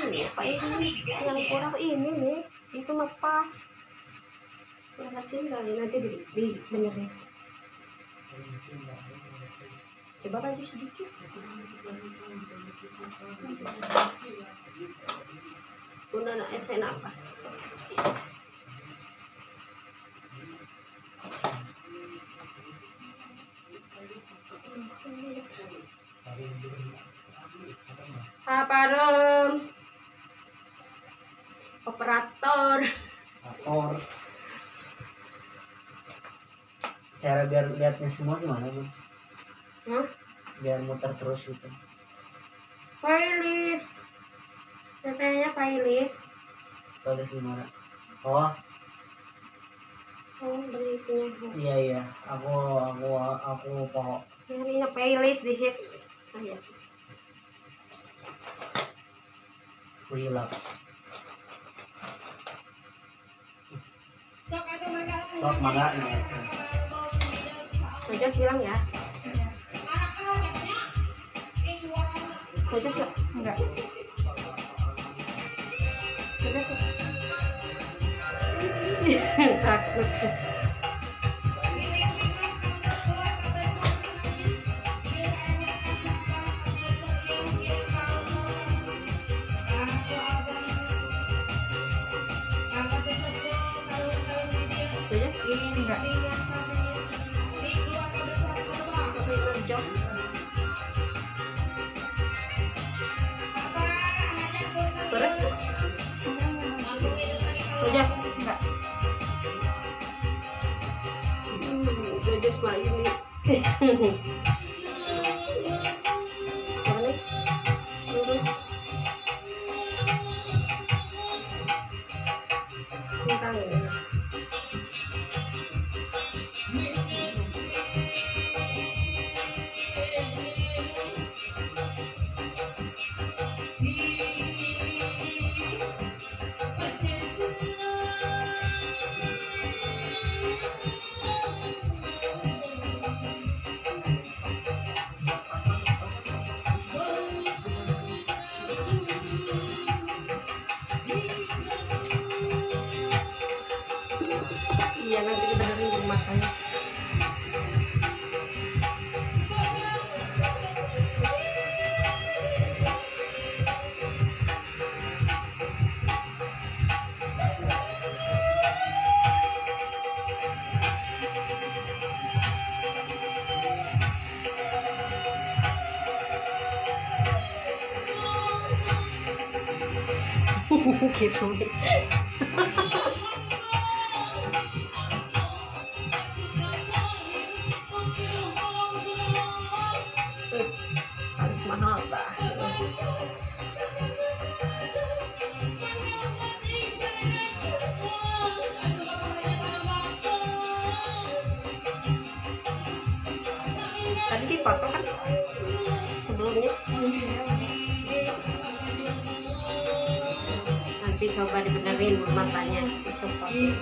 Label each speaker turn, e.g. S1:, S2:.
S1: nih apa ini yang kurang ini nih, itu mah pas. Kasih nanti di benerin. Coba maju sedikit. Una na esena apa? Aparem operator.
S2: Cara biar lihatnya semua gimana Bu? Biar muter terus gitu.
S1: Playlist. Katanya playlist.
S2: Playlist gimana? Oh
S1: Beli punya.
S2: Iya. Aku pokok.
S1: Ini playlist di hits. Ayo.
S2: Free love. Sok mangga nih.
S1: Coba bilang ya. Coba sih enggak. Coba sih. Takut. Enggak. Terus Jojas enggak. Jojas mah ini. Balik. Lurus. Tentang ini. Iya nanti kita dengerin di matanya. Gitu. Harus mahal bah. Tadi dipotong kan sebelumnya. Nanti coba dibenerin matanya. Sakit.